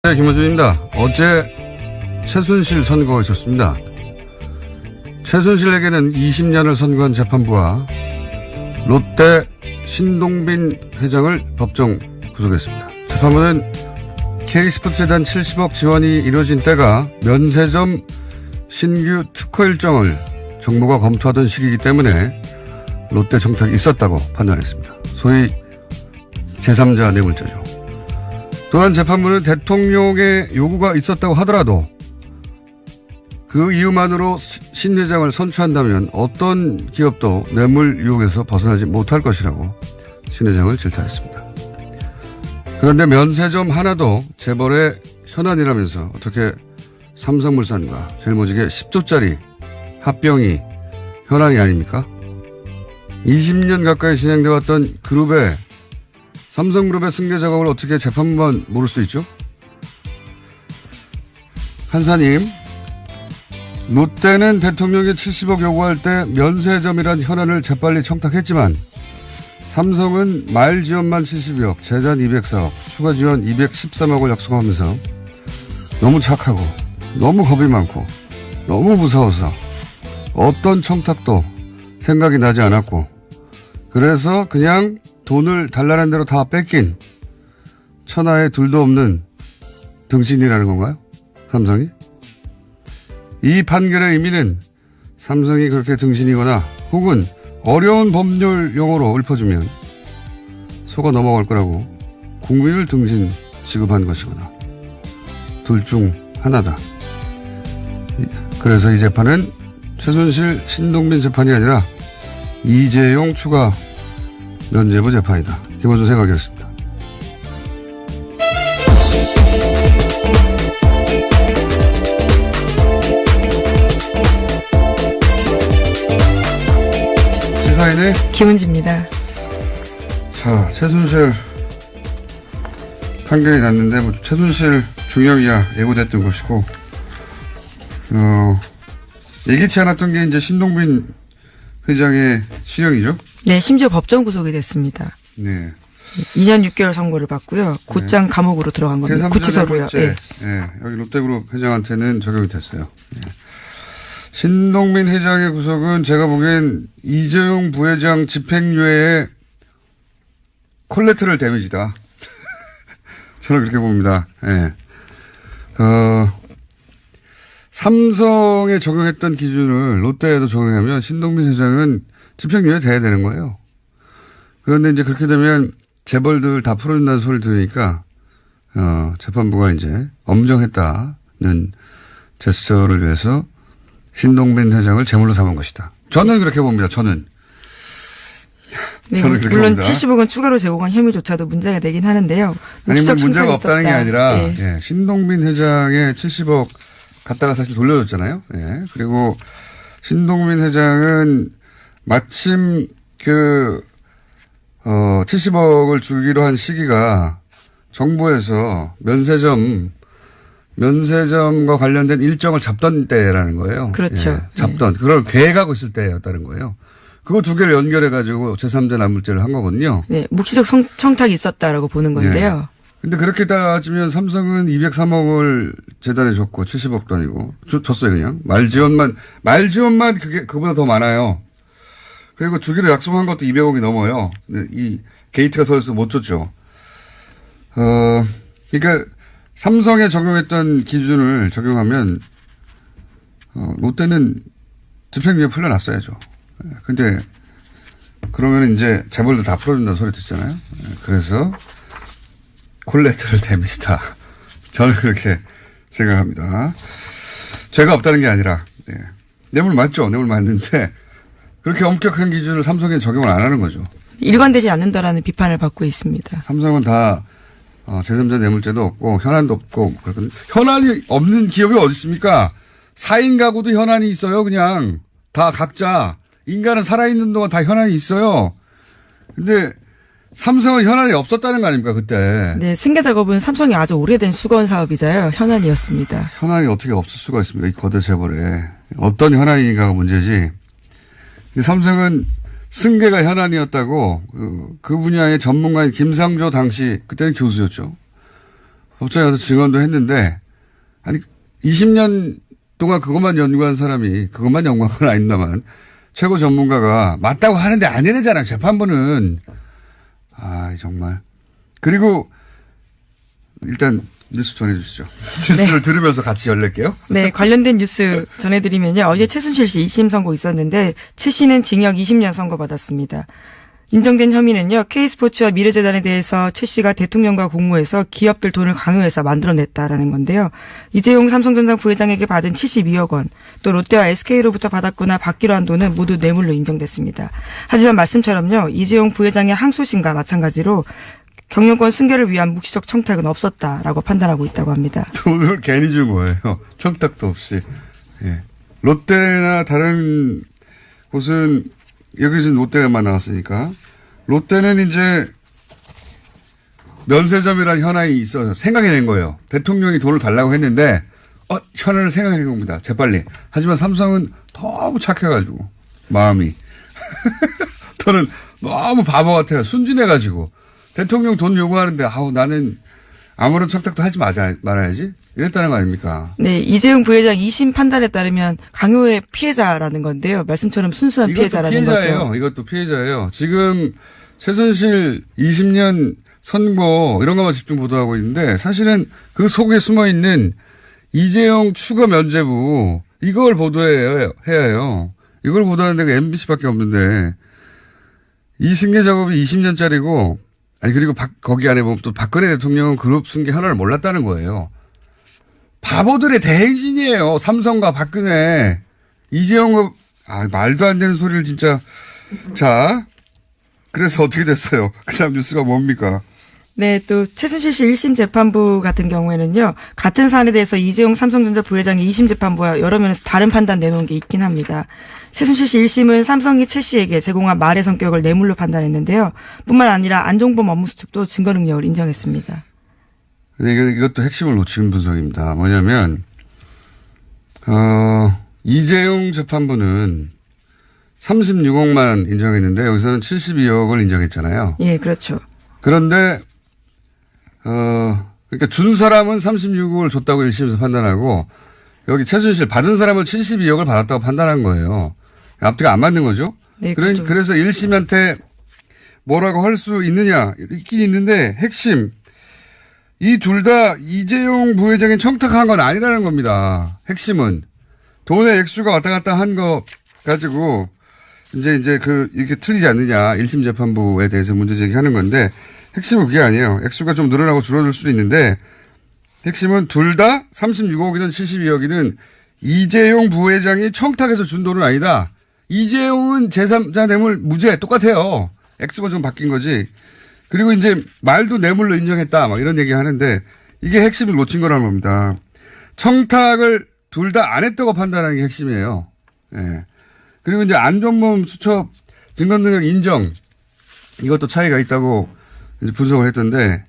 네, 김원준입니다. 어제 최순실 선고가 있었습니다. 최순실에게는 20년을 선고한 재판부가 롯데 신동빈 회장을 법정 구속했습니다. 재판부는 K스포츠재단 70억 지원이 이루어진 때가 면세점 신규 특허 일정을 정부가 검토하던 시기이기 때문에 롯데 정탁이 있었다고 판단했습니다. 소위 제3자 뇌물죄죠. 또한 재판부는 대통령의 요구가 있었다고 하더라도 그 이유만으로 신 회장을 선출한다면 어떤 기업도 뇌물 유혹에서 벗어나지 못할 것이라고 신 회장을 질타했습니다. 그런데 면세점 하나도 재벌의 현안이라면서 어떻게 삼성물산과 제일모직의 10조짜리 합병이 현안이 아닙니까? 20년 가까이 진행되어 왔던 삼성그룹의 승계 작업을 어떻게 재판부만 모를 수 있죠? 판사님, 롯데는 대통령이 70억 요구할 때 면세점이란 현안을 재빨리 청탁했지만 삼성은 말 지원만 72억, 재단 204억, 추가 지원 213억을 약속하면서 너무 착하고 너무 겁이 많고 너무 무서워서 어떤 청탁도 생각이 나지 않았고 그래서 그냥 돈을 달라는 대로 다 뺏긴 천하에 둘도 없는 등신이라는 건가요? 삼성이? 이 판결의 의미는 삼성이 그렇게 등신이거나 혹은 어려운 법률 용어로 읊어주면 속아 넘어갈 거라고 국민을 등신 취급한 것이거나 둘 중 하나다. 그래서 이 재판은 최순실 신동빈 재판이 아니라 이재용 추가 면죄부 재판이다. 김원준 생각이었습니다. 시사인의 김은지입니다. 자, 최순실 판결이 났는데 뭐 최순실 중형이야 예고됐던 것이고 예기치 않았던 게 이제 신동빈 회장의 실형이죠? 네, 심지어 법정 구속이 됐습니다. 네. 2년 6개월 선고를 받고요. 곧장 감옥으로 들어간 겁니다. 구치소로요. 네. 네. 여기 롯데그룹 회장한테는 적용이 됐어요. 네. 신동빈 회장의 구속은 제가 보기엔 이재용 부회장 집행유예의 콜레테럴 데미지다. 저는 그렇게 봅니다. 네. 삼성에 적용했던 기준을 롯데에도 적용하면 신동빈 회장은 집행유예 돼야 되는 거예요. 그런데 이제 그렇게 되면 재벌들 다 풀어준다는 소리를 들으니까, 재판부가 이제 엄정했다는 제스처를 위해서 신동빈 회장을 제물로 삼은 것이다. 저는 그렇게 봅니다. 저는. 네, 저는 그렇게 물론 봅니다. 70억은 추가로 제공한 혐의조차도 문제가 되긴 하는데요. 아니, 뭐 문제가 없다는 게 아니라, 네. 예, 신동빈 회장의 70억 갖다가 사실 돌려줬잖아요. 예. 그리고 신동빈 회장은 마침 70억을 주기로 한 시기가 정부에서 면세점과 관련된 일정을 잡던 때라는 거예요. 그렇죠. 예. 잡던. 네. 그걸 계획하고 있을 때였다는 거예요. 그거 두 개를 연결해가지고 제3자 뇌물죄를 한 거거든요. 네, 묵시적 청탁이 있었다라고 보는 건데요. 근데 그렇게 따지면 삼성은 203억을 재단에 줬고 70억도 아니고 줬어요 그냥. 말 지원만 그보다 더 많아요. 그리고 주기로 약속한 것도 200억이 넘어요. 이 게이트가 서있어서 못 줬죠. 그러니까 삼성에 적용했던 기준을 적용하면 롯데는 집행유예 풀려났어야죠. 근데 그러면 이제 재벌도 다 풀어준다는 소리 듣잖아요. 그래서 콜레테럴 데미지다. 저는 그렇게 생각합니다. 죄가 없다는 게 아니라 뇌물 맞죠. 뇌물 맞는데 그렇게 엄격한 기준을 삼성에 적용을 안 하는 거죠. 일관되지 않는다라는 비판을 받고 있습니다. 삼성은 다 제3자 뇌물죄도 없고 현안도 없고 그렇거든요. 현안이 없는 기업이 어디 있습니까? 4인 가구도 현안이 있어요. 그냥 다 각자. 인간은 살아있는 동안 다 현안이 있어요. 근데 삼성은 현안이 없었다는 거 아닙니까 그때. 네, 승계 작업은 삼성이 아주 오래된 수건 사업이자요. 현안이었습니다. 현안이 어떻게 없을 수가 있습니까? 이 거대 재벌에. 어떤 현안인가가 문제지. 근데 삼성은 승계가 현안이었다고 그 분야의 전문가인 김상조 당시 그때는 교수였죠. 법정에 가서 증언도 했는데, 아니, 20년 동안 그것만 연구한 사람이, 그것만 연구한 건 아닙니다만, 최고 전문가가 맞다고 하는데 아니래잖아요, 재판부는. 아, 정말. 그리고, 일단, 뉴스 전해주시죠. 뉴스를 들으면서 같이 열릴게요. 네, 관련된 뉴스 전해드리면요. 어제 최순실 씨 2심 선고 있었는데 최 씨는 징역 20년 선고받았습니다. 인정된 혐의는요. K스포츠와 미래재단에 대해서 최 씨가 대통령과 공모해서 기업들 돈을 강요해서 만들어냈다라는 건데요. 이재용 삼성전자 부회장에게 받은 72억 원, 또 롯데와 SK로부터 받았거나 받기로 한 돈은 모두 뇌물로 인정됐습니다. 하지만 말씀처럼요. 이재용 부회장의 항소심과 마찬가지로 경영권 승계를 위한 묵시적 청탁은 없었다라고 판단하고 있다고 합니다. 돈을 괜히 준 거예요. 청탁도 없이. 예. 롯데나 다른 곳은 여기서 롯데만 나왔으니까 롯데는 이제 면세점이라는 현안이 있어서 생각해낸 거예요. 대통령이 돈을 달라고 했는데 현안을 생각해낸 겁니다. 재빨리. 하지만 삼성은 너무 착해가지고 마음이 저는 너무 바보 같아요. 순진해가지고 대통령 돈 요구하는데 나는 아무런 청탁도 하지 말아야지 이랬다는 거 아닙니까? 네, 이재용 부회장 2심 판단에 따르면 강요의 피해자라는 건데요. 말씀처럼 순수한 피해자라는 거죠. 이것도 피해자예요. 지금 최순실 20년 선고 이런 것만 집중 보도하고 있는데 사실은 그 속에 숨어있는 이재용 추가 면죄부 이걸 보도해야 해요. 이걸 보도하는 데가 MBC밖에 없는데 이 승계 작업이 20년짜리고 그리고 거기 안에 보면 또 박근혜 대통령은 그룹 승계 현안을 몰랐다는 거예요. 바보들의 대행진이에요. 삼성과 박근혜. 이재용, 말도 안 되는 소리를 진짜. 자, 그래서 어떻게 됐어요? 그 다음 뉴스가 뭡니까? 네, 또 최순실 씨 1심 재판부 같은 경우에는요. 같은 사안에 대해서 이재용 삼성전자 부회장이 2심 재판부와 여러 면에서 다른 판단 내놓은 게 있긴 합니다. 최순실 씨 1심은 삼성이 최 씨에게 제공한 말의 성격을 뇌물로 판단했는데요. 뿐만 아니라 안종범 업무수첩도 증거 능력을 인정했습니다. 근데 이것도 핵심을 놓친 분석입니다. 뭐냐면 이재용 재판부는 36억만 인정했는데 여기서는 72억을 인정했잖아요. 예, 그렇죠. 그런데 그러니까 준 사람은 36억을 줬다고 1심에서 판단하고 여기 최순실 받은 사람은 72억을 받았다고 판단한 거예요. 앞뒤가 안 맞는 거죠. 네, 그렇죠. 그래서 1심한테 뭐라고 할 수 있느냐 있긴 있는데 핵심 이 둘 다 이재용 부회장이 청탁한 건 아니라는 겁니다. 핵심은 돈의 액수가 왔다 갔다 한 거 가지고 이제 이렇게 틀리지 않느냐 1심 재판부에 대해서 문제 제기하는 건데 핵심은 그게 아니에요. 액수가 좀 늘어나고 줄어들 수도 있는데 핵심은 둘 다 36억이든 72억이든 이재용 부회장이 청탁해서 준 돈은 아니다. 이재용은 제3자 뇌물 무죄 똑같아요. 액수가 좀 바뀐 거지. 그리고 이제 말도 뇌물로 인정했다 막 이런 얘기 하는데 이게 핵심을 놓친 거라는 겁니다. 청탁을 둘 다 안 했다고 판단하는 게 핵심이에요. 예. 그리고 이제 안종범 수첩 증거 능력 인정 이것도 차이가 있다고 이제 분석을 했던데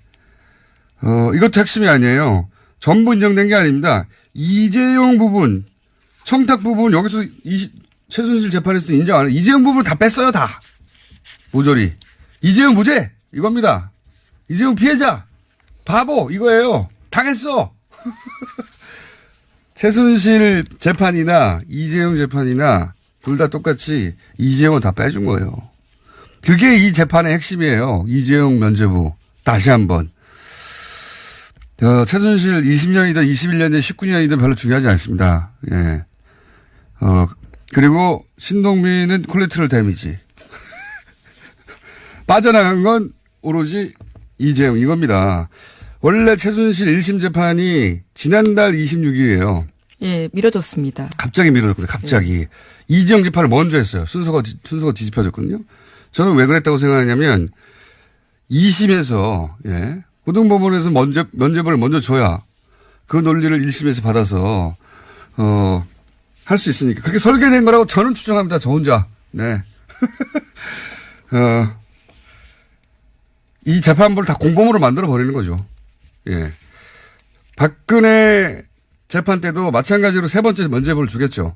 이것도 핵심이 아니에요. 전부 인정된 게 아닙니다. 이재용 부분 청탁 부분 여기서 최순실 재판에서도 인정 안 해요. 이재용 부분 다 뺐어요 다. 모조리. 이재용 무죄 이겁니다. 이재용 피해자 바보 이거예요. 당했어. 최순실 재판이나 이재용 재판이나 둘 다 똑같이 이재용은 다 빼준 거예요. 그게 이 재판의 핵심이에요. 이재용 면죄부. 다시 한번. 최순실 20년이든 21년이든 19년이든 별로 중요하지 않습니다. 예. 그리고 신동빈은 콜레트럴 데미지. 빠져나간 건 오로지 이재용 이겁니다. 원래 최순실 1심 재판이 지난달 26일이에요. 예, 미뤄졌습니다. 갑자기 미뤄졌거든요. 갑자기. 예. 이재용 재판을 먼저 했어요. 순서가 뒤집혀졌거든요. 저는 왜 그랬다고 생각하냐면 2심에서 예, 고등법원에서 면죄부를 먼저 줘야 그 논리를 1심에서 받아서 할 수 있으니까 그렇게 설계된 거라고 저는 추정합니다. 저 혼자. 네. 이 재판부를 다 공범으로 만들어 버리는 거죠. 예. 박근혜 재판 때도 마찬가지로 세 번째 면죄부를 주겠죠.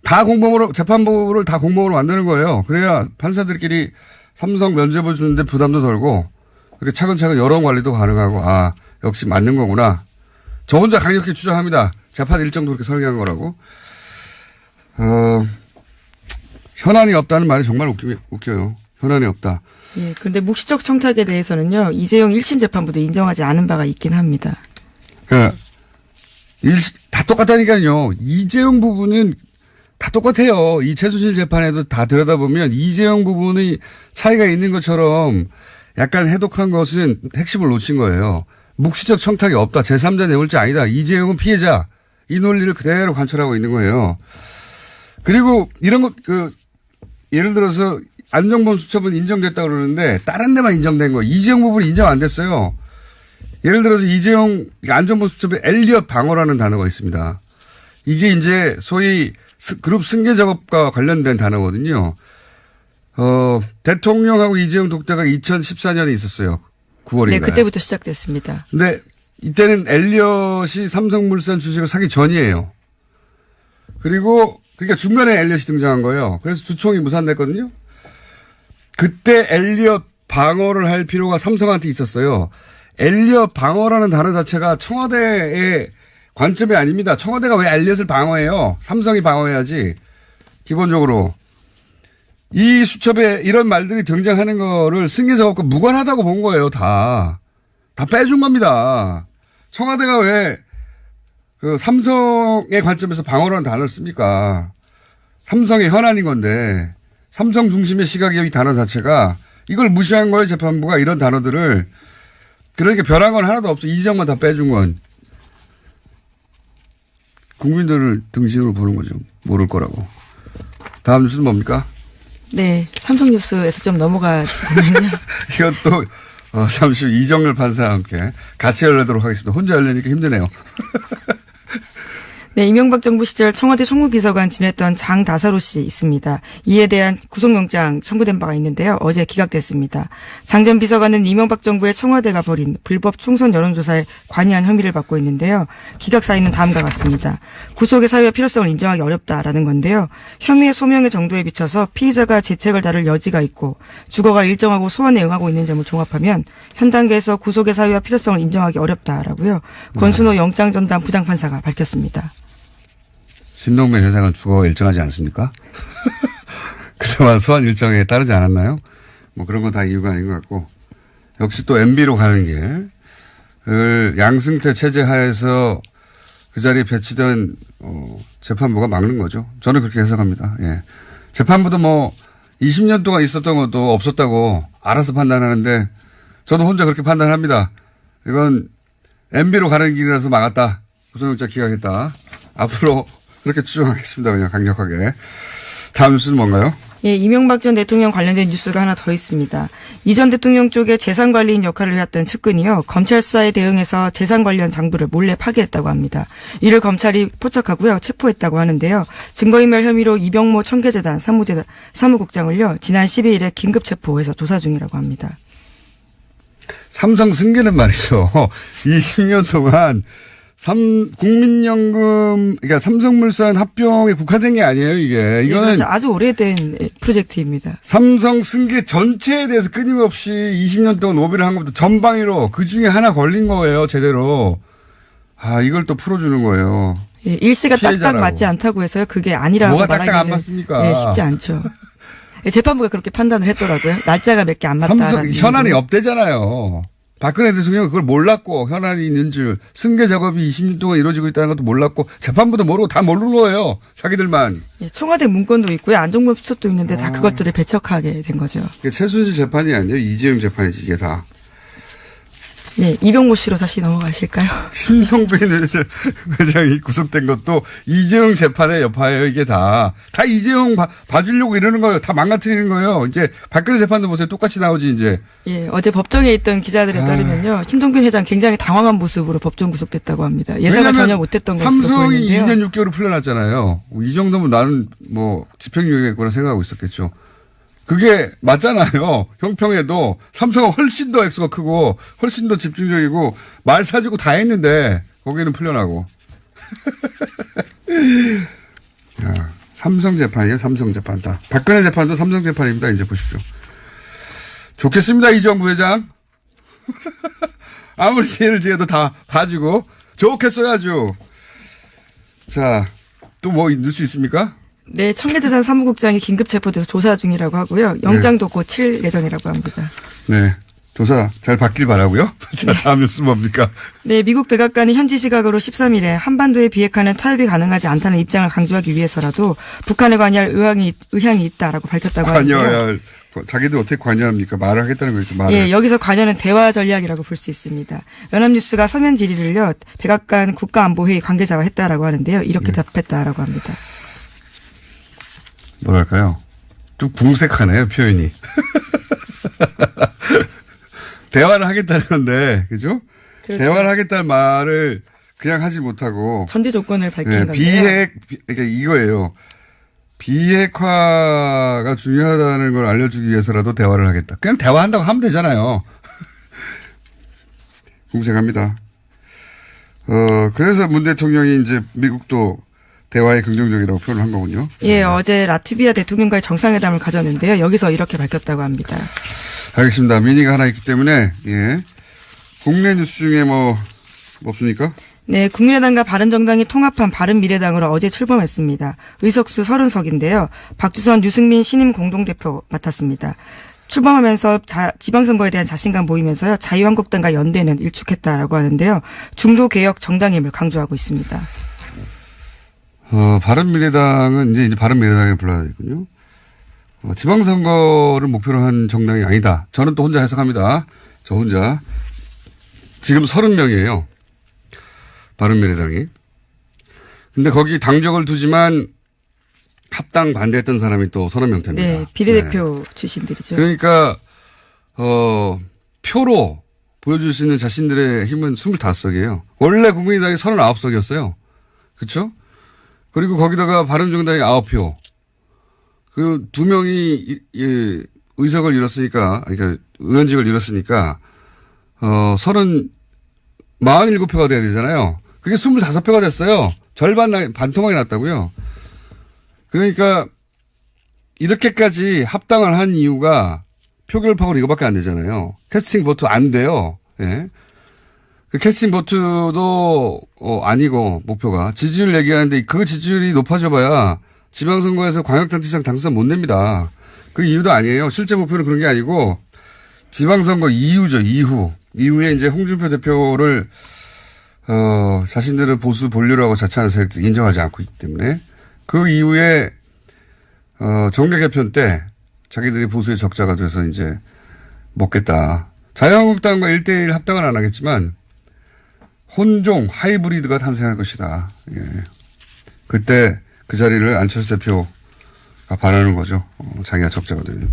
다 공범으로, 재판부를 다 공범으로 만드는 거예요. 그래야 판사들끼리 삼성 면죄부 주는데 부담도 덜고, 이렇게 차근차근 여론 관리도 가능하고, 역시 맞는 거구나. 저 혼자 강력히 주장합니다. 재판 일정도 그렇게 설계한 거라고. 현안이 없다는 말이 정말 웃겨요. 현안이 없다. 예, 그런데 묵시적 청탁에 대해서는요, 이재용 1심 재판부도 인정하지 않은 바가 있긴 합니다. 그러니까 다 똑같다니까요. 이재용 부분은 다 똑같아요. 이 최순실 재판에도 다 들여다보면 이재용 부분이 차이가 있는 것처럼 약간 해독한 것은 핵심을 놓친 거예요. 묵시적 청탁이 없다. 제3자 뇌물죄 아니다. 이재용은 피해자. 이 논리를 그대로 관철하고 있는 거예요. 그리고 이런 것, 예를 들어서 안정범 수첩은 인정됐다고 그러는데 다른 데만 인정된 거. 이재용 부분이 인정 안 됐어요. 예를 들어서 이재용 안정범 수첩에 엘리엇 방어라는 단어가 있습니다. 이게 이제 소위 그룹 승계 작업과 관련된 단어거든요. 대통령하고 이재용 독대가 2014년에 있었어요. 9월인가요? 네, 그때부터 시작됐습니다. 근데 이때는 엘리엇이 삼성물산 주식을 사기 전이에요. 그러니까 중간에 엘리엇이 등장한 거예요. 그래서 주총이 무산됐거든요. 그때 엘리엇 방어를 할 필요가 삼성한테 있었어요. 엘리엇 방어라는 단어 자체가 청와대의 관점이 아닙니다. 청와대가 왜 엘리엇을 방어해요? 삼성이 방어해야지. 기본적으로. 이 수첩에 이런 말들이 등장하는 거를 승계 작업과 무관하다고 본 거예요, 다. 다 빼준 겁니다. 청와대가 왜 삼성의 관점에서 방어라는 단어를 씁니까? 삼성의 현안인 건데, 삼성 중심의 시각의 이 단어 자체가 이걸 무시한 거예요, 재판부가 이런 단어들을. 그러니까 변한 건 하나도 없어. 이 점만 다 빼준 건. 국민들을 등신으로 보는 거죠. 모를 거라고. 다음 뉴스는 뭡니까? 네, 삼성뉴스에서 좀 넘어가 보면요. 이것도 잠시 후 이정열 판사와 함께 같이 열려도록 하겠습니다. 혼자 열리니까 힘드네요. 네, 이명박 정부 시절 청와대 총무비서관 지냈던 장다사로 씨 있습니다. 이에 대한 구속영장 청구된 바가 있는데요. 어제 기각됐습니다. 장 전 비서관은 이명박 정부의 청와대가 벌인 불법 총선 여론조사에 관여한 혐의를 받고 있는데요. 기각 사유는 다음과 같습니다. 구속의 사유와 필요성을 인정하기 어렵다라는 건데요. 혐의의 소명의 정도에 비춰서 피의자가 재책을 다룰 여지가 있고 주거가 일정하고 소환에 응하고 있는 점을 종합하면 현 단계에서 구속의 사유와 필요성을 인정하기 어렵다라고요. 권순호 영장전담 부장판사가 밝혔습니다. 신동빈 회장은 주거가 일정하지 않습니까? 그동안 소환 일정에 따르지 않았나요? 뭐 그런 건 다 이유가 아닌 것 같고. 역시 또 MB로 가는 길. 양승태 체제 하에서 그 자리에 배치된, 재판부가 막는 거죠. 저는 그렇게 해석합니다. 예. 재판부도 뭐 20년 동안 있었던 것도 없었다고 알아서 판단하는데 저도 혼자 그렇게 판단합니다. 이건 MB로 가는 길이라서 막았다. 구속영장 기각했다. 앞으로 그렇게 추정하겠습니다. 그냥 강력하게. 다음 뉴스는 뭔가요? 예, 이명박 전 대통령 관련된 뉴스가 하나 더 있습니다. 이 전 대통령 쪽에 재산관리인 역할을 해왔던 측근이요. 검찰 수사에 대응해서 재산 관련 장부를 몰래 파기했다고 합니다. 이를 검찰이 포착하고요. 체포했다고 하는데요. 증거인멸 혐의로 이병모 청계재단 사무국장을요. 지난 12일에 긴급 체포해서 조사 중이라고 합니다. 삼성 승계는 말이죠. 20년 동안 국민연금, 그러니까 삼성물산 합병에 국한된 게 아니에요, 이게. 이거는. 예, 아주 오래된 프로젝트입니다. 삼성 승계 전체에 대해서 끊임없이 20년 동안 로비를 한 것부터 전방위로 그 중에 하나 걸린 거예요, 제대로. 이걸 또 풀어주는 거예요. 예, 일시가 피해자라고. 딱딱 맞지 않다고 해서요. 그게 아니라고 뭐가 딱딱 안 말하기는 맞습니까? 예, 쉽지 않죠. 예, 재판부가 그렇게 판단을 했더라고요. 날짜가 몇 개 안 맞다라는. 삼성 현안이 없대잖아요. 박근혜 대통령은 그걸 몰랐고 현안이 있는 줄 승계 작업이 20년 동안 이루어지고 있다는 것도 몰랐고 재판부도 모르고 다 모르는 거예요. 자기들만. 예, 청와대 문건도 있고요. 안정범 수첩도 있는데 다 그것들을 배척하게 된 거죠. 이게 최순실 재판이 아니에요. 이재용 재판이지 이게 다. 네, 이병모 씨로 다시 넘어가실까요? 신동빈 회장이 구속된 것도 이재용 재판의 여파예요. 이게 다 이재용 봐주려고 이러는 거예요. 다 망가뜨리는 거예요. 이제 박근혜 재판도 보세요. 똑같이 나오지 이제. 예, 어제 법정에 있던 기자들에 따르면요. 신동빈 회장 굉장히 당황한 모습으로 법정 구속됐다고 합니다. 예상을 전혀 못했던 것으로 삼성이 보이는데요. 2년 6개월을 풀려났잖아요. 이 정도면 나는 뭐 집행유예겠구나 생각하고 있었겠죠. 그게 맞잖아요. 형평에도 삼성은 훨씬 더 액수가 크고 훨씬 더 집중적이고 말 사주고 다 했는데 거기는 풀려나고. 야, 삼성 재판이에요. 삼성 재판 다. 박근혜 재판도 삼성 재판입니다. 이제 보십시오. 좋겠습니다. 이정부 회장. 아무리 죄를 지어도 다 봐주고 좋게 써야죠. 자, 또 뭐 넣을 수 있습니까? 네, 청계재단 사무국장이 긴급 체포돼서 조사 중이라고 하고요. 영장도 곧 칠 예정이라고 합니다. 네. 조사 잘 받길 바라고요. 자, 다음 뉴스 뭡니까? 네, 미국 백악관이 현지 시각으로 13일에 한반도의 비핵화는 타협이 가능하지 않다는 입장을 강조하기 위해서라도 북한에 관여할 의향이 있다라고 밝혔다고 하는데요. 관여할 자기들 어떻게 관여합니까? 말을 하겠다는 거죠. 말을. 예, 여기서 관여는 대화 전략이라고 볼 수 있습니다. 연합뉴스가 서면 질의를요. 백악관 국가안보회의 관계자와 했다라고 하는데요. 이렇게 답했다라고 합니다. 뭐랄까요? 좀 궁색하네요, 표현이. 대화를 하겠다는 건데, 그죠? 그렇죠. 대화를 하겠다는 말을 그냥 하지 못하고. 전제 조건을 밝힌 네, 건데요. 그러니까 이거예요. 비핵화가 중요하다는 걸 알려주기 위해서라도 대화를 하겠다. 그냥 대화한다고 하면 되잖아요. 궁색합니다. 그래서 문 대통령이 이제 미국도 대화에 긍정적이라고 표현을 한 거군요. 예, 어제 라트비아 대통령과의 정상회담을 가졌는데요. 여기서 이렇게 밝혔다고 합니다. 알겠습니다. 미니가 하나 있기 때문에, 예. 국내 뉴스 중에 뭐 없습니까? 네, 국민의당과 바른정당이 통합한 바른미래당으로 어제 출범했습니다. 의석수 30석인데요. 박주선, 유승민 신임 공동대표 맡았습니다. 출범하면서 지방선거에 대한 자신감 보이면서요. 자유한국당과 연대는 일축했다라고 하는데요. 중도개혁 정당임을 강조하고 있습니다. 바른미래당은 이제 바른미래당에 불러야 되겠군요. 지방선거를 목표로 한 정당이 아니다. 저는 또 혼자 해석합니다. 저 혼자. 지금 30명이에요. 바른미래당이. 근데 거기 당적을 두지만 합당 반대했던 사람이 또 30명 됩니다. 네, 비례대표 출신들이죠. 그러니까, 표로 보여줄 수 있는 자신들의 힘은 25석이에요. 원래 국민의당이 39석이었어요. 그렇죠? 그리고 거기다가 바른정당이 9표. 그 2명이 의석을 잃었으니까, 그러니까 의원직을 잃었으니까 47표가 돼야 되잖아요. 그게 25표가 됐어요. 절반 반토막이 났다고요. 그러니까 이렇게까지 합당을 한 이유가 표결파고는 이거밖에 안 되잖아요. 캐스팅 보트 안 돼요. 예. 그 캐스팅 보트도 아니고 목표가 지지율 얘기하는데 그 지지율이 높아져봐야 지방선거에서 광역단체장 당선 못 냅니다. 그 이유도 아니에요. 실제 목표는 그런 게 아니고 지방선거 이후죠. 이후에 이제 홍준표 대표를 자신들은 보수 본류라고 자처하는 세력들이 인정하지 않고 있기 때문에 그 이후에 정계 개편 때 자기들이 보수의 적자가 돼서 이제 먹겠다. 자유한국당과 1대1 합당은 안 하겠지만 혼종 하이브리드가 탄생할 것이다. 예. 그때 그 자리를 안철수 대표가 바라는 거죠. 자기가 적자가 되면.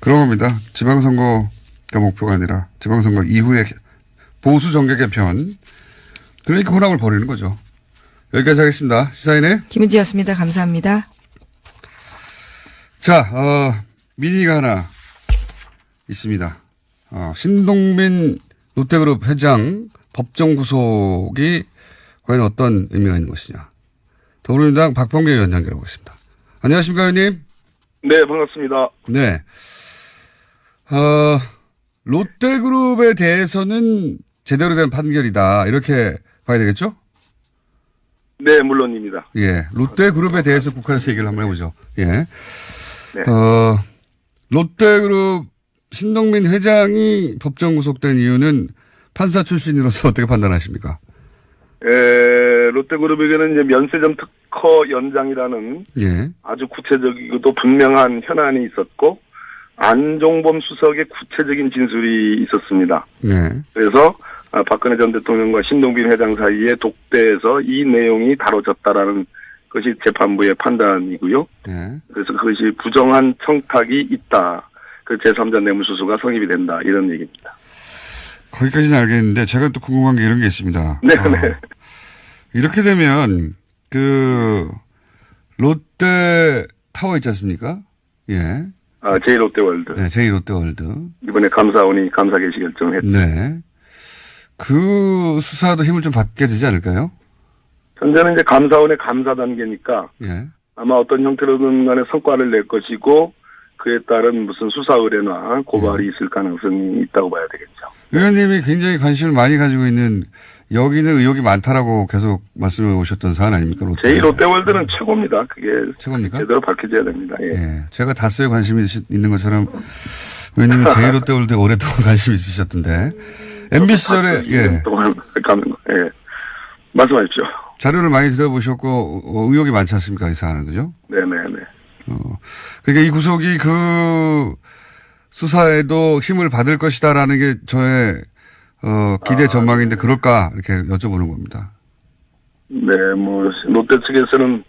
그런 겁니다. 지방선거가 목표가 아니라 지방선거 이후에 보수 정계 개편. 그러니까 혼합을 벌이는 거죠. 여기까지 하겠습니다. 시사인의 김은지였습니다. 감사합니다. 자, 미니가 하나 있습니다. 신동빈 롯데그룹 회장 법정 구속이 과연 어떤 의미가 있는 것이냐. 더불어민주당 박범계 의원 연결하고 있습니다. 안녕하십니까, 의원님? 네, 반갑습니다. 네. 롯데그룹에 대해서는 제대로 된 판결이다. 이렇게 봐야 되겠죠? 네, 물론입니다. 예. 롯데그룹에 대해서 북한에서 얘기를 한번 해보죠. 예. 네. 롯데그룹 신동빈 회장이 법정 구속된 이유는 판사 출신으로서 어떻게 판단하십니까? 롯데그룹에게는 이제 면세점 특허 연장이라는 예. 아주 구체적이고도 분명한 현안이 있었고 안종범 수석의 구체적인 진술이 있었습니다. 네. 그래서 박근혜 전 대통령과 신동빈 회장 사이에 독대에서 이 내용이 다뤄졌다라는 것이 재판부의 판단이고요. 네. 그래서 그것이 부정한 청탁이 있다. 그 제3자 뇌물수수가 성립이 된다. 이런 얘기입니다. 거기까지는 알겠는데 제가 또 궁금한 게 이런 게 있습니다. 네. 이렇게 되면 롯데 타워 있지 않습니까? 예. 제1롯데월드. 네, 제2롯데월드. 이번에 감사원이 감사 개시 결정을 했죠. 네. 그 수사도 힘을 좀 받게 되지 않을까요? 현재는 이제 감사원의 감사 단계니까 예. 아마 어떤 형태로든 간에 성과를 낼 것이고 그에 따른 무슨 수사 의뢰나 고발이 있을 가능성이 있다고 봐야 되겠죠. 의원님이 굉장히 관심을 많이 가지고 있는 여기는 의혹이 많다라고 계속 말씀해 오셨던 사안 아닙니까? 제1롯데월드는 최고입니다. 그게 최고입니까? 제대로 밝혀져야 됩니다. 예. 예. 제가 다스에 관심이 있는 것처럼 의원님은 제1롯데월드에 오랫동안 관심이 있으셨던데. MB 시절에 예. 동안 가는 거. 예. 말씀하십시오. 자료를 많이 들어보셨고 의혹이 많지 않습니까? 이 사안은 그죠? 네네네. 그러니까 이 구속이 그 수사에도 힘을 받을 것이다라는 게 저의 기대 전망인데 그럴까 이렇게 여쭤보는 겁니다. 네, 뭐 롯데 측에서는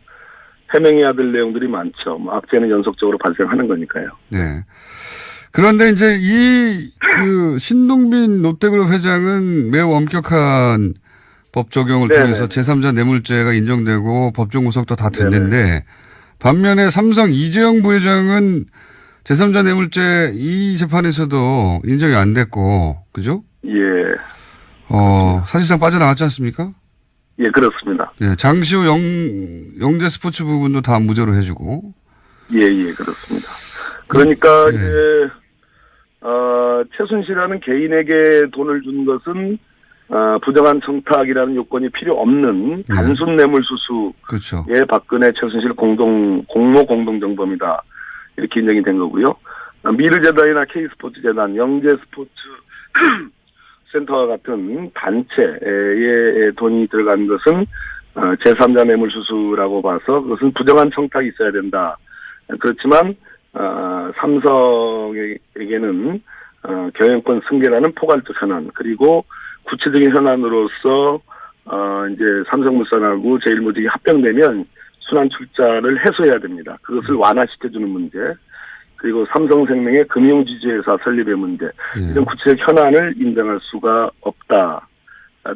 해명해야 될 내용들이 많죠. 뭐 악재는 연속적으로 발생하는 거니까요. 네. 그런데 이제 그 신동빈 롯데그룹 회장은 매우 엄격한 법 적용을 네네. 통해서 제3자 뇌물죄가 인정되고 법정 구속도 다 됐는데 반면에 삼성 이재용 부회장은 제3자 뇌물죄 이 재판에서도 인정이 안 됐고, 그죠? 예. 사실상 빠져나갔지 않습니까? 예, 그렇습니다. 예, 장시호 영재 스포츠 부분도 다 무죄로 해주고. 예, 그렇습니다. 그러니까, 예. 이제, 최순실이라는 개인에게 돈을 준 것은, 부정한 청탁이라는 요건이 필요 없는 단순 뇌물수수의 그렇죠. 박근혜 최순실 공모 공동정범이다. 이렇게 인정이 된 거고요. 미르재단이나 K스포츠재단, 영재스포츠 센터와 같은 단체에 돈이 들어간 것은 제3자 뇌물수수라고 봐서 그것은 부정한 청탁이 있어야 된다. 그렇지만 삼성에게는 경영권 승계라는 포괄적 현안 그리고 구체적인 현안으로서 이제 삼성물산하고 제일모직이 합병되면 순환 출자를 해소해야 됩니다. 그것을 완화시켜주는 문제, 그리고 삼성생명의 금융지주회사 설립의 문제, 이런 구체적 현안을 인정할 수가 없다.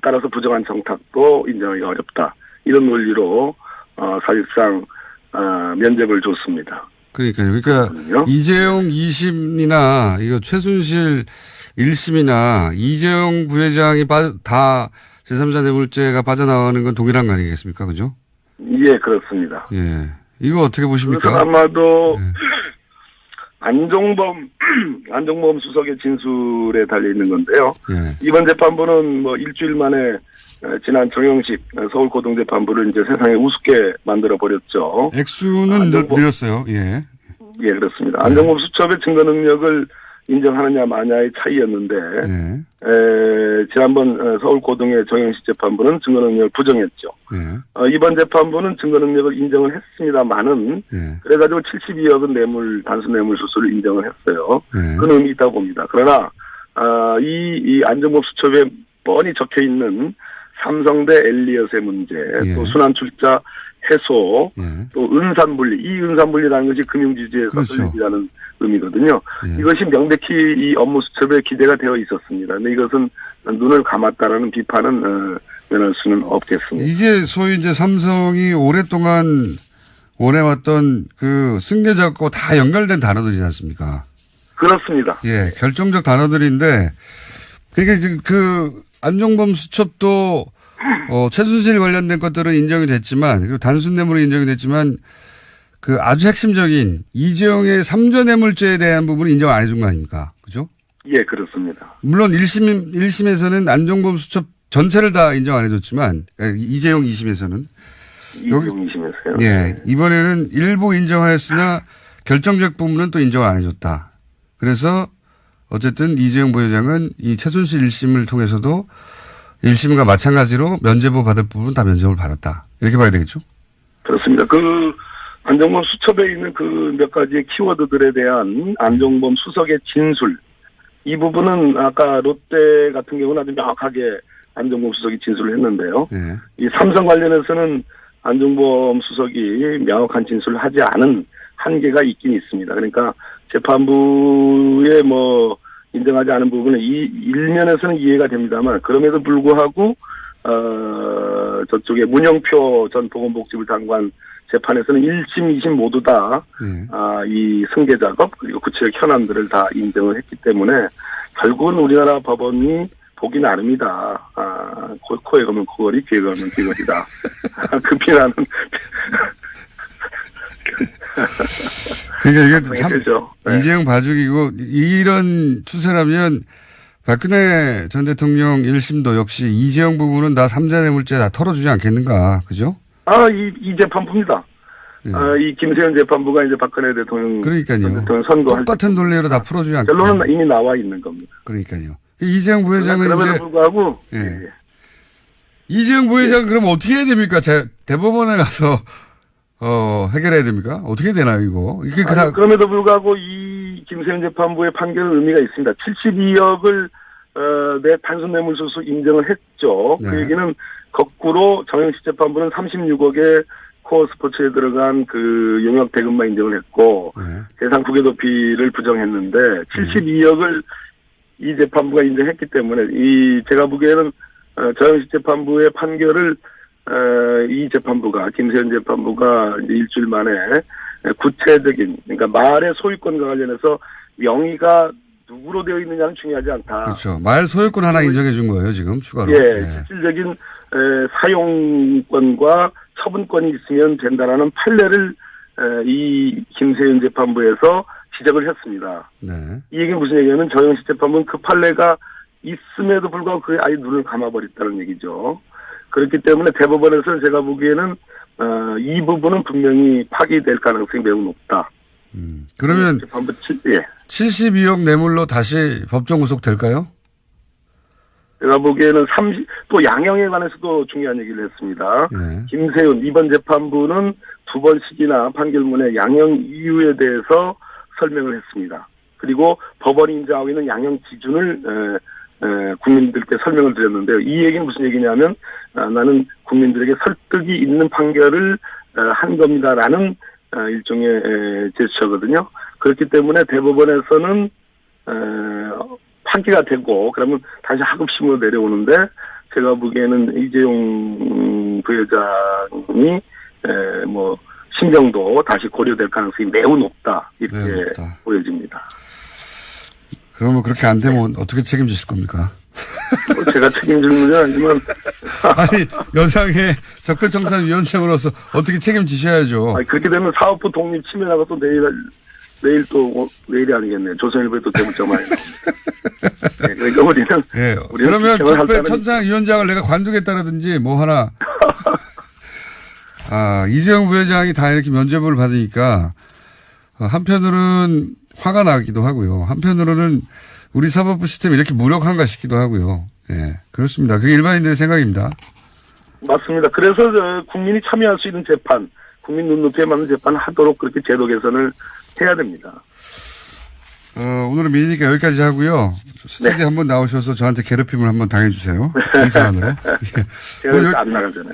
따라서 부정한 청탁도 인정하기 어렵다. 이런 논리로 사실상 면죄부를 줬습니다. 그러니까 이재용 2심이나 이거 최순실 1심이나 이재용 부회장이 다 제3자 뇌물죄가 빠져나가는 건 동일한 거 아니겠습니까? 그죠? 예, 그렇습니다. 예. 이거 어떻게 보십니까? 그래서 아마도 안종범 수석의 진술에 달려있는 건데요. 예. 이번 재판부는 뭐 일주일 만에 지난 정영식 서울고등재판부를 이제 세상에 우습게 만들어버렸죠. 액수는 늘었어요. 예. 예, 그렇습니다. 안종범 수첩의 증거 능력을 인정하느냐 마냐의 차이였는데 지난번 서울고등의 정영식 재판부는 증거 능력을 부정했죠. 이번 재판부는 증거 능력을 인정을 했습니다만은 그래가지고 72억은 단순 뇌물 수수를 인정을 했어요. 그런 의미 있다고 봅니다. 그러나 이 안종범 수첩에 뻔히 적혀 있는 삼성 대 엘리엇의 문제, 또 순환 출자 해소, 또 은산분리, 이 은산분리라는 것이 금융지주회사 그렇죠. 설립이라는 의미거든요. 이것이 명백히 이 업무 수첩에 기대가 되어 있었습니다. 근데 이것은 눈을 감았다라는 비판은 면할 수는 없겠습니다. 이게 소위 이제 삼성이 오랫동안 원해왔던 그 승계자하고 다 연결된 단어들이지 않습니까? 그렇습니다. 예, 결정적 단어들인데, 그러니까 지금 그 안종범 수첩도 최순실 관련된 것들은 인정이 됐지만, 그리고 단순 뇌물이 인정이 됐지만, 그 아주 핵심적인 이재용의 3조 뇌물죄에 대한 부분은 인정 안 해준 거 아닙니까? 그죠? 예, 그렇습니다. 물론 1심에서는 안종범 수첩 전체를 다 인정 안 해줬지만, 이재용 2심에서는. 이재용 2심에서요. 예, 이번에는 일부 인정하였으나 결정적 부분은 또 인정을 안 해줬다. 그래서 어쨌든 이재용 부회장은 이 최순실 1심을 통해서도 1심과 마찬가지로 면죄부 받을 부분 다 면죄부를 받았다. 이렇게 봐야 되겠죠? 그렇습니다. 안종범 수첩에 있는 그 몇 가지의 키워드들에 대한 안종범 수석의 진술. 이 부분은 아까 롯데 같은 경우는 아주 명확하게 안종범 수석이 진술을 했는데요. 이 삼성 관련해서는 안종범 수석이 명확한 진술을 하지 않은 한계가 있긴 있습니다. 그러니까 재판부에 인정하지 않은 부분은 이 일면에서는 이해가 됩니다만 그럼에도 불구하고 저쪽에 문영표 전 보건복지부 장관 재판에서는 1심, 2심 모두 다 이 승계 작업 그리고 구체적 현안들을 다 인정을 했기 때문에 결국은 우리나라 법원이 보기 나름이다. 코에 가면 코걸이, 귀에 가면 귀걸이다. 그 비난은 그러니까 이게 참 되죠. 네. 이재용 봐주기고 이런 추세라면 박근혜 전 대통령 1심도 역시 이재용 부분은 다 삼자 뇌물죄 다 털어주지 않겠는가. 그죠? 이 재판부입니다. 예. 이 김세현 재판부가 이제 박근혜 대통령, 그러니까요. 대통령 선거할 똑같은 논리로 다 풀어주지 않겠 결론은 이미 나와 있는 겁니다. 그러니까요. 이재용 부회장은 그럼에도 이제 불구하고 예. 이재용 부회장 그럼 어떻게 해야 됩니까? 대법원에 가서 해결해야 됩니까? 어떻게 되나요, 이거? 이게 그럼에도 불구하고 이 김세현 재판부의 판결은 의미가 있습니다. 72억을 단순 뇌물수수 인정을 했죠. 네. 그 얘기는 거꾸로 정영식 재판부는 36억의 코어 스포츠에 들어간 그 용역 대금만 인정을 했고 네. 대상 국외도피를 부정했는데 72억을 이 재판부가 인정했기 때문에 제가 보기에는 정영식 재판부의 판결을 이 재판부가 김세현 재판부가 이제 일주일 만에 구체적인 그러니까 말의 소유권과 관련해서 명의가 누구로 되어 있느냐는 중요하지 않다. 그렇죠. 말 소유권 하나 인정해 준 거예요, 지금 추가로. 예, 실질적인 사용권과 처분권이 있으면 된다라는 판례를 이 김세현 재판부에서 지적을 했습니다. 네. 이 얘기는 무슨 얘기냐면 정영식 재판부는 그 판례가 있음에도 불구하고 그에 아예 눈을 감아버렸다는 얘기죠. 그렇기 때문에 대법원에서는 제가 보기에는 이 부분은 분명히 파기될 가능성이 매우 높다. 그러면 재판부 72억 뇌물로 다시 법정 구속될까요? 제가 보기에는 또 양형에 관해서도 중요한 얘기를 했습니다. 네. 김세윤 이번 재판부는 2번씩이나 판결문의 양형 이유에 대해서 설명을 했습니다. 그리고 법원이 인정하고 있는 양형 기준을 국민들께 설명을 드렸는데요. 이 얘기는 무슨 얘기냐면 나는 국민들에게 설득이 있는 판결을 한 겁니다라는 일종의 제스처거든요. 그렇기 때문에 대법원에서는 판기가 되고 그러면 다시 하급심으로 내려오는데 제가 보기에는 이재용 부회장이 신경도 다시 고려될 가능성이 매우 높다 이렇게 매우 높다. 보여집니다. 그러면 그렇게 안 되면 어떻게 책임지실 겁니까? 제가 책임질 문제는 아니지만 아니 여당의 적폐청산위원장으로서 어떻게 책임지셔야죠. 그렇게 되면 사업부 독립 침해나가 또 내일이 아니겠네요. 조선일보에 또 대문자 많이 나옵니다. 네, 그러니까 우리는 그러면 적폐청산위원장을 내가 관두겠다라든지 뭐 하나 이재용 부회장이 다 이렇게 면죄부를 받으니까 한편으로는 화가 나기도 하고요. 한편으로는 우리 사법부 시스템이 이렇게 무력한가 싶기도 하고요. 예, 그렇습니다. 그게 일반인들의 생각입니다. 맞습니다. 그래서 국민이 참여할 수 있는 재판, 국민 눈높이에 맞는 재판을 하도록 그렇게 제도 개선을 해야 됩니다. 오늘은 미니니까 여기까지 하고요. 스튜디오에 네. 한번 나오셔서 저한테 괴롭힘을 한번 당해주세요. 이 사안으로. 제가 안 나가잖아요.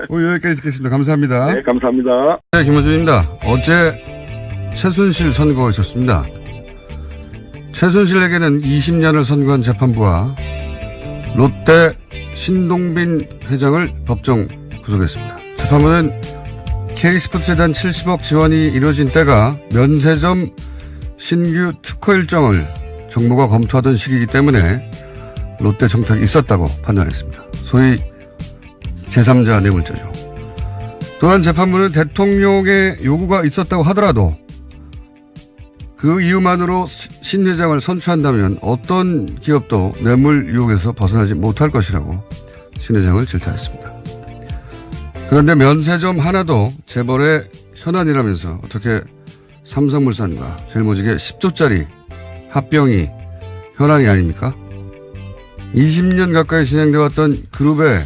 오늘 여기까지 듣겠습니다. 감사합니다. 네, 감사합니다. 네, 김원준입니다. 어제 최순실 선고가 있었습니다. 최순실에게는 20년을 선고한 재판부와 롯데 신동빈 회장을 법정 구속했습니다. 재판부는 K스포츠재단 70억 지원이 이루어진 때가 면세점 신규 특허 일정을 정부가 검토하던 시기이기 때문에 롯데 정탁이 있었다고 판단했습니다. 소위 제3자 뇌물죄죠. 또한 재판부는 대통령의 요구가 있었다고 하더라도 그 이유만으로 신 회장을 선출한다면 어떤 기업도 뇌물 유혹에서 벗어나지 못할 것이라고 신 회장을 질타했습니다. 그런데 면세점 하나도 재벌의 현안이라면서 어떻게 삼성물산과 제일모직의 10조짜리 합병이 현안이 아닙니까? 20년 가까이 진행되어 왔던 그룹의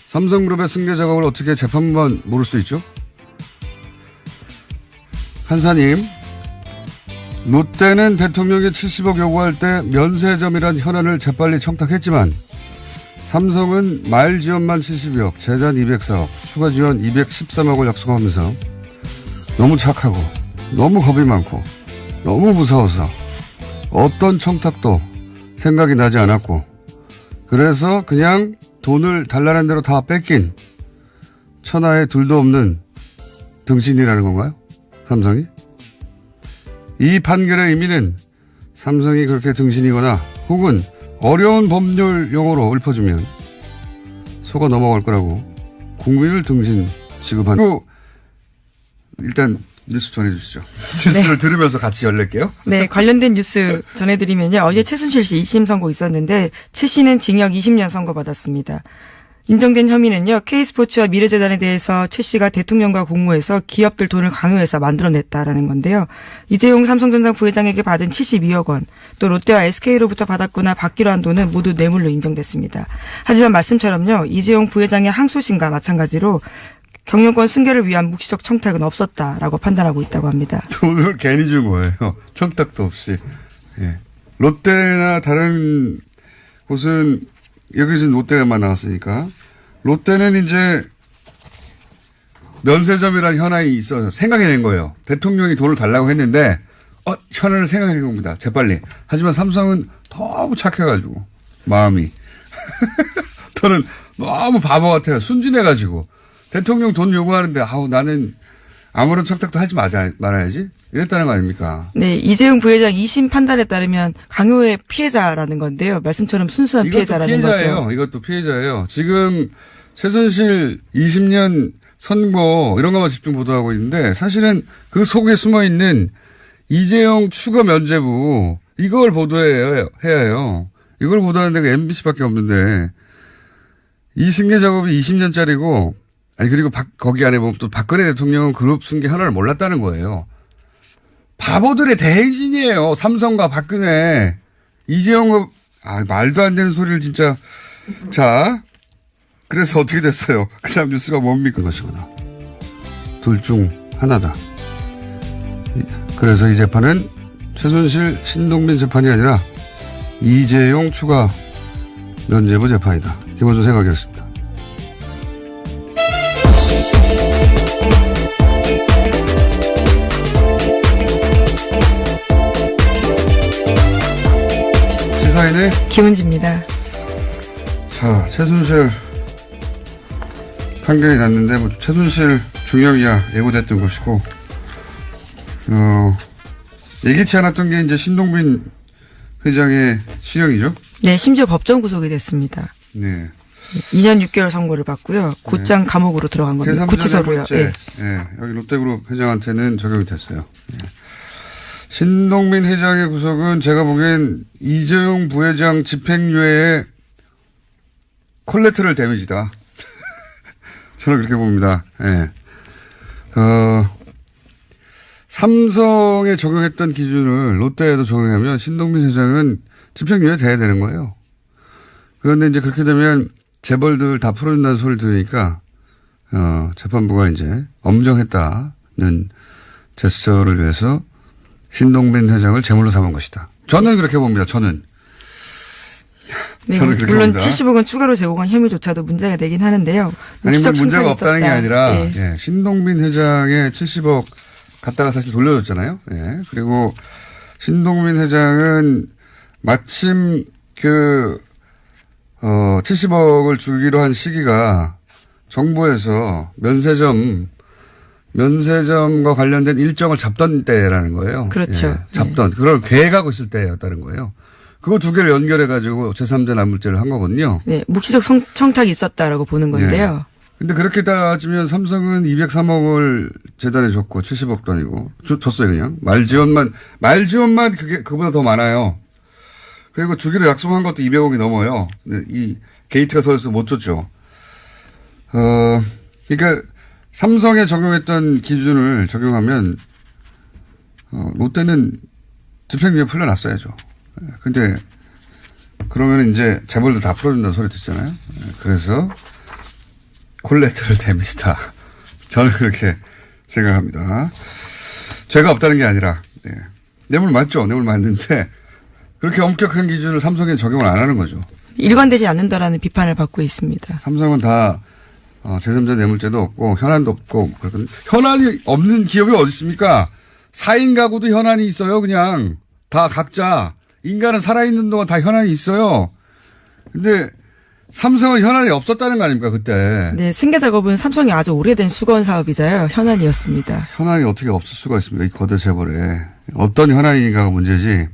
삼성그룹의 승계 작업을 어떻게 재판부만 모를 수 있죠? 한사님, 롯데는 대통령이 70억 요구할 때 면세점이란 현안을 재빨리 청탁했지만 삼성은 말 지원만 70억, 재단 204억, 추가 지원 213억을 약속하면서 너무 착하고 너무 겁이 많고 너무 무서워서 어떤 청탁도 생각이 나지 않았고 그래서 그냥 돈을 달라는 대로 다 뺏긴 천하에 둘도 없는 등신이라는 건가요? 삼성이? 이 판결의 의미는 삼성이 그렇게 등신이거나 혹은 어려운 법률 용어로 읊어주면 속아 넘어갈 거라고 국민을 등신 취급한 일단 뉴스 전해주시죠. 뉴스를 들으면서 같이 열릴게요. 네, 관련된 뉴스 전해드리면요. 어제 최순실 씨 2심 선고 있었는데 최 씨는 징역 20년 선고받았습니다. 인정된 혐의는요. K스포츠와 미래재단에 대해서 최 씨가 대통령과 공모해서 기업들 돈을 강요해서 만들어냈다라는 건데요. 이재용 삼성전자 부회장에게 받은 72억 원, 또 롯데와 SK로부터 받았거나 받기로 한 돈은 모두 뇌물로 인정됐습니다. 하지만 말씀처럼요. 이재용 부회장의 항소심과 마찬가지로 경영권 승계를 위한 묵시적 청탁은 없었다라고 판단하고 있다고 합니다. 돈을 괜히 준 거예요. 청탁도 없이. 예. 롯데나 다른 곳은 여기서 롯데만 나왔으니까 롯데는 이제 면세점이라는 현안이 있어서 생각해낸 거예요. 대통령이 돈을 달라고 했는데 현안을 생각해낸 겁니다. 재빨리. 하지만 삼성은 너무 착해가지고 마음이 저는 너무 바보 같아요. 순진해가지고 대통령 돈 요구하는데 나는 아무런 청탁도 하지 말아야지 이랬다는 거 아닙니까? 네, 이재용 부회장 2심 판단에 따르면 강요의 피해자라는 건데요. 말씀처럼 순수한 피해자라는 거죠. 이것도 피해자예요. 지금 최순실 20년 선고 이런 것만 집중 보도하고 있는데 사실은 그 속에 숨어 있는 이재용 추가 면죄부 이걸 보도해야 해요. 이걸 보도하는 데가 MBC밖에 없는데 이 승계 작업이 20년짜리고 그리고 거기 안에 보면 또 박근혜 대통령은 그룹 승계 하나를 몰랐다는 거예요. 바보들의 대행진이에요. 삼성과 박근혜. 이재용은, 말도 안 되는 소리를 진짜. 자, 그래서 어떻게 됐어요? 그 다음 뉴스가 뭡니까? 것이구나. 둘 중 하나다. 그래서 이 재판은 최순실, 신동빈 재판이 아니라 이재용 추가 면죄부 재판이다. 기본적인 생각이었습니다. 시사인의 김은지입니다. 자, 최순실 판결이 났는데 최순실 중형이야 예고됐던 것이고 예기치 않았던 게 이제 신동빈 회장의 실형이죠. 네, 심지어 법정 구속이 됐습니다. 네. 2년 6개월 선고를 받고요. 곧장 감옥으로 들어간 겁니다. 구치소로요. 네. 네. 여기 롯데그룹 회장한테는 적용이 됐어요. 네. 신동빈 회장의 구속은 제가 보기엔 이재용 부회장 집행유예의 콜레트럴 데미지다. 저는 그렇게 봅니다. 네. 삼성에 적용했던 기준을 롯데에도 적용하면 신동빈 회장은 집행유예 돼야 되는 거예요. 그런데 이제 그렇게 되면 재벌들 다 풀어준다는 소리를 들으니까 재판부가 이제 엄정했다는 제스처를 위해서 신동빈 회장을 제물로 삼은 것이다. 저는 그렇게 봅니다. 저는. 네, 저는 그렇게 물론 봅니다. 70억 원 추가로 제공한 혐의조차도 문제가 되긴 하는데요. 아니, 문제가 없다는 게 아니라 네. 예, 신동빈 회장의 70억 갖다가 사실 돌려줬잖아요. 예, 그리고 신동빈 회장은 마침 70억을 주기로 한 시기가 정부에서 면세점과 관련된 일정을 잡던 때라는 거예요. 그렇죠. 예, 잡던. 그걸 계획하고 있을 때였다는 거예요. 그거 두 개를 연결해가지고 제3자 납물죄를 한 거거든요. 네, 묵시적 청탁이 있었다라고 보는 건데요. 근데 그렇게 따지면 삼성은 203억을 재단에 줬고 70억도 아니고 줬어요 그냥. 말지원만 그보다 더 많아요. 그리고 주기로 약속한 것도 200억이 넘어요. 이 게이트가 서져서 못 줬죠. 그러니까 삼성에 적용했던 기준을 적용하면 롯데는 집행유예 풀려났어야죠. 근데 그러면 이제 재벌도 다 풀어준다는 소리 듣잖아요. 그래서 콜레트럴 데미지다. 저는 그렇게 생각합니다. 죄가 없다는 게 아니라 뇌물 맞죠. 뇌물 맞는데 그렇게 엄격한 기준을 삼성에 적용을 안 하는 거죠. 일관되지 않는다라는 비판을 받고 있습니다. 삼성은 다 제3자 뇌물죄도 없고 현안도 없고 그렇거든요. 현안이 없는 기업이 어디 있습니까? 4인 가구도 현안이 있어요. 그냥 다 각자. 인간은 살아있는 동안 다 현안이 있어요. 근데 삼성은 현안이 없었다는 거 아닙니까 그때. 네, 승계 작업은 삼성이 아주 오래된 수건 사업이자요. 현안이었습니다. 현안이 어떻게 없을 수가 있습니까? 이 거대 재벌에. 어떤 현안인가가 문제지.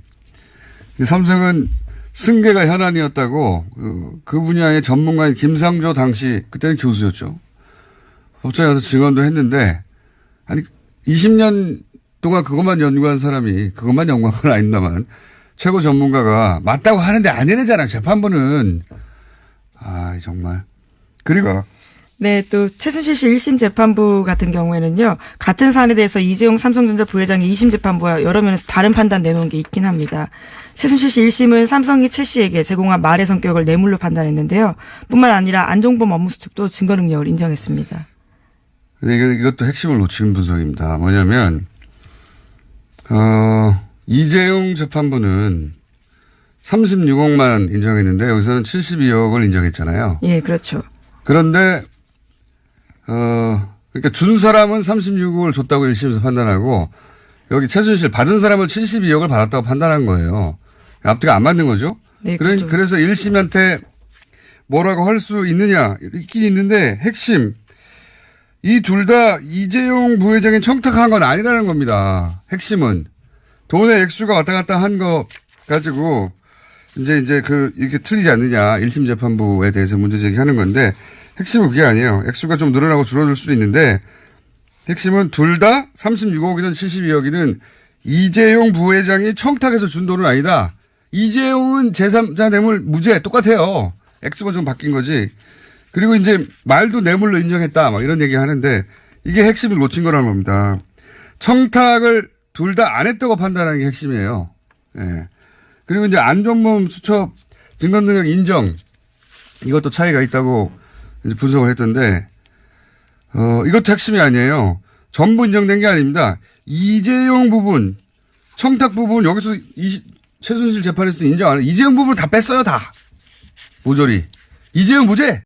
근데 삼성은 승계가 현안이었다고 그 분야의 전문가인 김상조 당시 그때는 교수였죠. 법정에 가서 증언도 했는데 아니 20년 동안 그것만 연구한 사람이 그것만 연구한 건 아닙니다만 최고 전문가가 맞다고 하는데 아니래잖아요. 재판부는. 아, 정말. 그리고 네, 또 최순실 씨 1심 재판부 같은 경우에는요. 같은 사안에 대해서 이재용 삼성전자 부회장이 2심 재판부와 여러 면에서 다른 판단 내놓은 게 있긴 합니다. 최순실 씨 1심은 삼성이 최 씨에게 제공한 말의 성격을 뇌물로 판단했는데요. 뿐만 아니라 안종범 업무수석도 증거 능력을 인정했습니다. 근데 이것도 핵심을 놓치는 분석입니다. 뭐냐면 이재용 재판부는 36억만 인정했는데 여기서는 72억을 인정했잖아요. 예, 그렇죠. 그런데 그러니까 준 사람은 36억을 줬다고 1심에서 판단하고 여기 최순실 받은 사람은 72억을 받았다고 판단한 거예요. 앞뒤가 안 맞는 거죠. 네, 그렇죠. 그래서 1심한테 뭐라고 할 수 있느냐 있긴 있는데 핵심 이 둘 다 이재용 부회장이 청탁한 건 아니라는 겁니다. 핵심은 돈의 액수가 왔다 갔다 한 거 가지고 이제 이렇게 틀리지 않느냐 1심 재판부에 대해서 문제 제기하는 건데 핵심은 그게 아니에요. 액수가 좀 늘어나고 줄어들 수도 있는데 핵심은 둘 다 36억이든 72억이든 이재용 부회장이 청탁해서 준 돈은 아니다. 이재용은 제3자 뇌물 무죄 똑같아요. 액수가 좀 바뀐 거지. 그리고 이제 말도 뇌물로 인정했다. 막 이런 얘기 하는데 이게 핵심을 놓친 거라는 겁니다. 청탁을 둘 다 안 했다고 판단하는 게 핵심이에요. 예. 그리고 이제 안종범 수첩 증거능력 인정. 이것도 차이가 있다고 이제 분석을 했던데, 이것도 핵심이 아니에요. 전부 인정된 게 아닙니다. 이재용 부분, 청탁 부분 여기서 최순실 재판에서 인정 안 해요. 이재용 부분 다 뺐어요, 다. 모조리. 이재용 무죄!